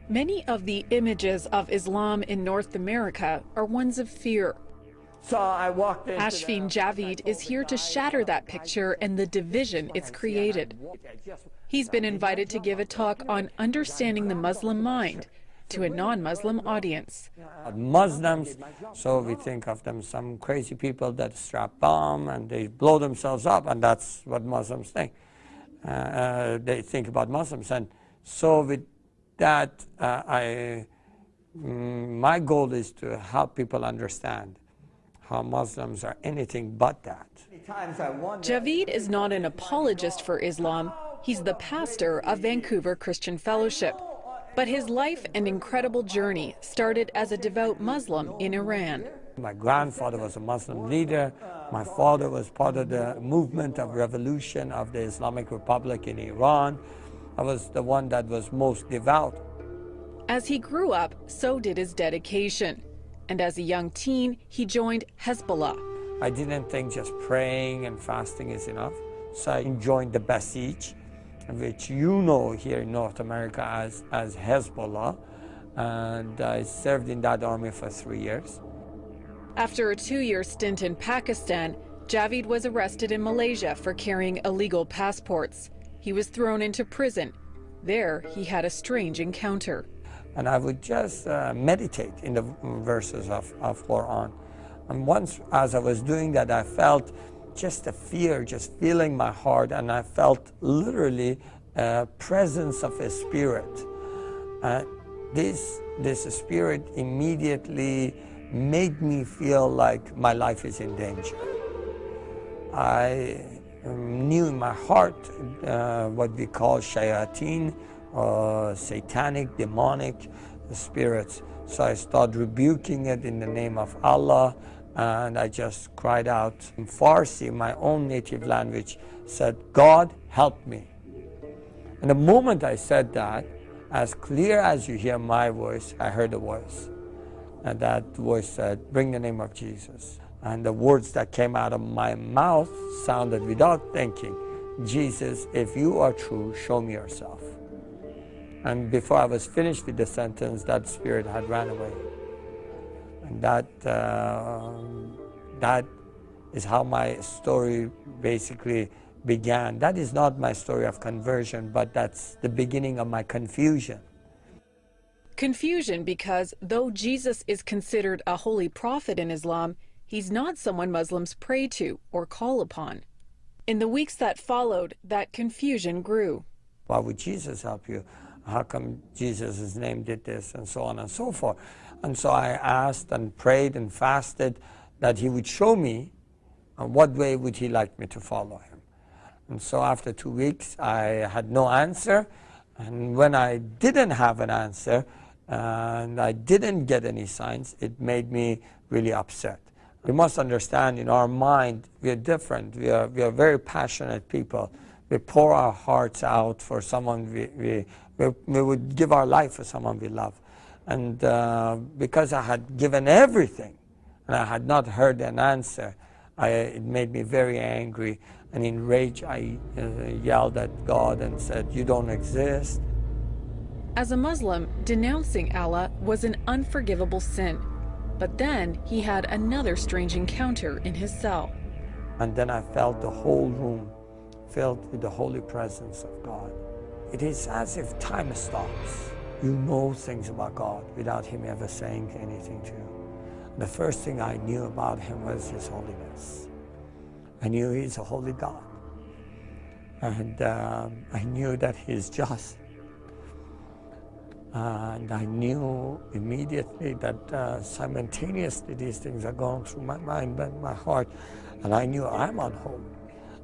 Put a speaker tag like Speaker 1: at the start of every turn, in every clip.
Speaker 1: Many of the images of Islam in North America are ones of fear.
Speaker 2: So I walked into
Speaker 1: Ashfin Javid is here to shatter that picture and the division it's created. He's been invited to give a talk on understanding the Muslim mind to a non-Muslim audience.
Speaker 2: Muslims, so we think of them some crazy people that strap bomb and they blow themselves up, and that's what Muslims think. They think about Muslims, and so with that, my goal is to help people understand how Muslims are anything but that.
Speaker 1: Javid is not an apologist for Islam. He's the pastor of Vancouver Christian Fellowship. But his life and incredible journey started as a devout Muslim in Iran.
Speaker 2: My grandfather was a Muslim leader. My father was part of the movement of revolution of the Islamic Republic in Iran. I was the one that was most devout.
Speaker 1: As he grew up, so did his dedication. And as a young teen, he joined Hezbollah.
Speaker 2: I didn't think just praying and fasting is enough. So I joined the Basij, which you know here in North America as Hezbollah. And I served in that army for 3 years.
Speaker 1: After a 2-year stint in Pakistan, Javid was arrested in Malaysia for carrying illegal passports. He was thrown into prison. There, he had a strange encounter.
Speaker 2: And I would just meditate in the verses of Quran. And once, as I was doing that, I felt just a fear, just filling my heart, and I felt literally a presence of a spirit. This spirit immediately made me feel like my life is in danger. I knew in my heart what we call shayateen, satanic, demonic spirits. So I started rebuking it in the name of Allah, and I just cried out in Farsi, my own native language, said, God, help me. And the moment I said that, as clear as you hear my voice, I heard a voice. And that voice said, bring the name of Jesus. And the words that came out of my mouth sounded without thinking, Jesus, if you are true, show me yourself. And before I was finished with the sentence, that spirit had ran away. And that is how my story basically began. That is not my story of conversion, but that's the beginning of my confusion.
Speaker 1: Confusion because though Jesus is considered a holy prophet in Islam, he's not someone Muslims pray to or call upon. In the weeks that followed, that confusion grew.
Speaker 2: Why would Jesus help you? How come Jesus' name did this, and so on and so forth. And so I asked and prayed and fasted that he would show me what way would he like me to follow him. And so after 2 weeks, I had no answer. And when I didn't have an answer, and I didn't get any signs, it made me really upset. We must understand, in our mind, we are different. We are very passionate people. We pour our hearts out for someone we would give our life for someone we love. And because I had given everything and I had not heard an answer, it made me very angry. And in rage, I yelled at God and said, you don't exist.
Speaker 1: As a Muslim, denouncing Allah was an unforgivable sin. But then he had another strange encounter in his cell.
Speaker 2: And then I felt the whole room filled with the holy presence of God. It is as if time stops. You know things about God without him ever saying anything to you. The first thing I knew about him was his holiness. I knew he's a holy God. And I knew that he is just. And I knew immediately that simultaneously these things are going through my mind and my heart. And I knew I'm unholy.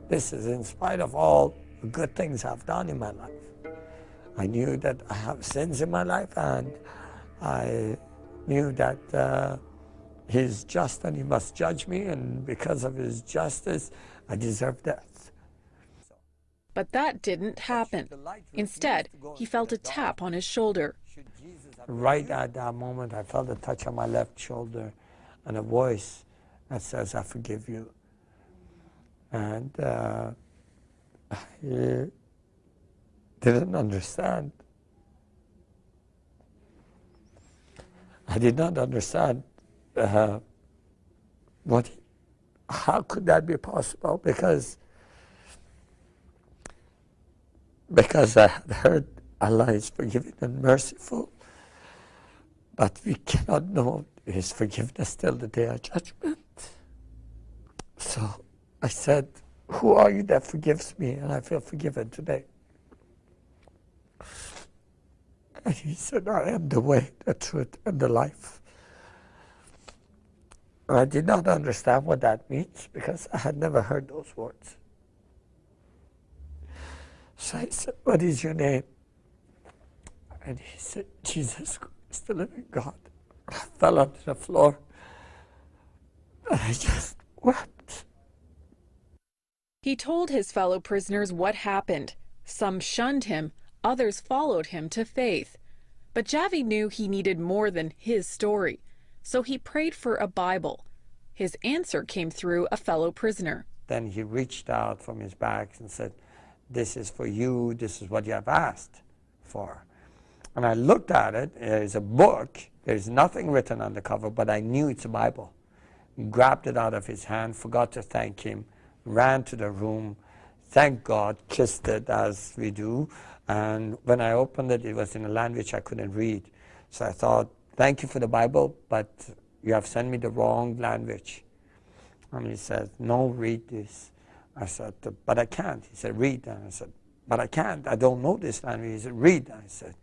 Speaker 2: This is in spite of all the good things I've done in my life. I knew that I have sins in my life, and I knew that he's just and he must judge me, and because of his justice, I deserve death.
Speaker 1: But that didn't happen. Instead, he felt a tap on his shoulder.
Speaker 2: Right at that moment, I felt a touch on my left shoulder and a voice that says, I forgive you. And I didn't understand I did not understand how could that be possible, because I had heard Allah is forgiving and merciful, but we cannot know His forgiveness till the day of judgment. So I said, who are you that forgives me? And I feel forgiven today. And He said, I am the way, the truth, and the life. And I did not understand what that means, because I had never heard those words. So I said, what is your name? And he said, Jesus Christ, the living God. I fell onto the floor, and I just wept.
Speaker 1: He told his fellow prisoners what happened. Some shunned him, others followed him to faith. But Javi knew he needed more than his story, so he prayed for a Bible. His answer came through a fellow prisoner.
Speaker 2: Then he reached out from his bags and said, this is for you, this is what you have asked for. And I looked at it, it's a book, there's nothing written on the cover, but I knew it's a Bible. Grabbed it out of his hand, forgot to thank him, ran to the room, thanked God, kissed it as we do, and when I opened it, it was in a language I couldn't read. So I thought, thank you for the Bible, but you have sent me the wrong language. And he said, no, read this. I said, but I can't. He said, read. And I said, but I can't. I don't know this language. He said, read. I said,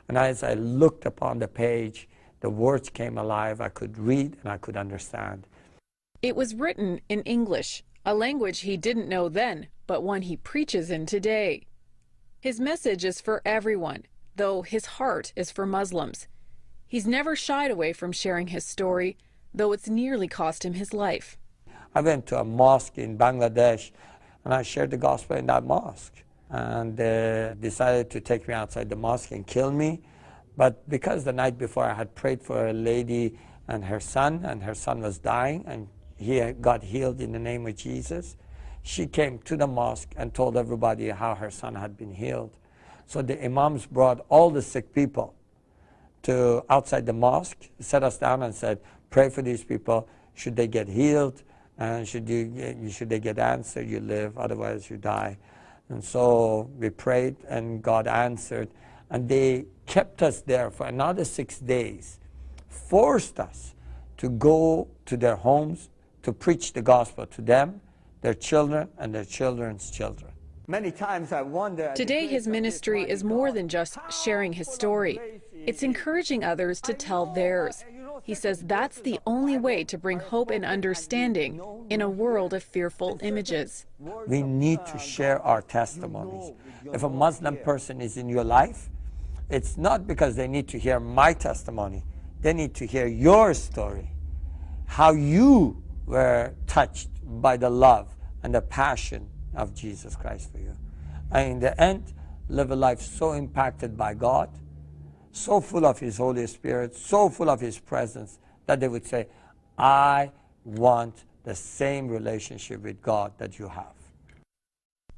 Speaker 2: and as I looked upon the page, the words came alive. I could read and I could understand.
Speaker 1: It was written in English, a language he didn't know then, but one he preaches in today. His message is for everyone, though his heart is for Muslims. He's never shied away from sharing his story, though it's nearly cost him his life.
Speaker 2: I went to a mosque in Bangladesh, and I shared the gospel in that mosque. And they decided to take me outside the mosque and kill me. But because the night before I had prayed for a lady and her son was dying, and he got healed in the name of Jesus, she came to the mosque and told everybody how her son had been healed. So the imams brought all the sick people to outside the mosque, set us down and said, pray for these people. Should they get healed, and should they get answered, you live, otherwise you die. And so we prayed, and God answered. And they kept us there for another 6 days, forced us to go to their homes to preach the gospel to them, their children, and their children's children. Many times I wonder...
Speaker 1: Today his ministry is more than just sharing his story. It's encouraging others to tell theirs. He says that's the only way to bring hope and understanding in a world of fearful images.
Speaker 2: We need to share our testimonies. If a Muslim person is in your life, it's not because they need to hear my testimony. They need to hear your story, how you were touched by the love and the passion of Jesus Christ for you. And in the end, live a life so impacted by God, so full of His Holy Spirit, so full of His presence, that they would say, I want the same relationship with God that you have.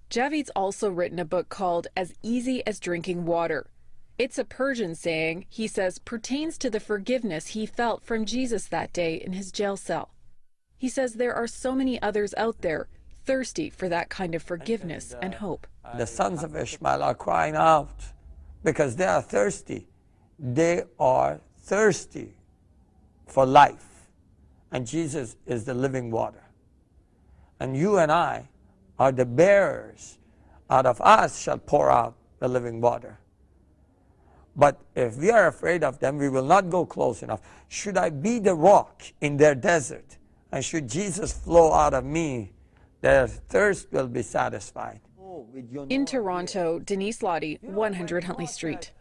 Speaker 1: Javid's also written a book called As Easy as Drinking Water. It's a Persian saying he says pertains to the forgiveness he felt from Jesus that day in his jail cell. He says there are so many others out there thirsty for that kind of forgiveness and hope.
Speaker 2: The sons of Ishmael are crying out because they are thirsty. They are thirsty for life. And Jesus is the living water. And you and I are the bearers. Out of us shall pour out the living water. But if we are afraid of them, we will not go close enough. Should I be the rock in their desert, and should Jesus flow out of me, their thirst will be satisfied.
Speaker 1: In Toronto, Denise Lottie, 100 Huntley Street.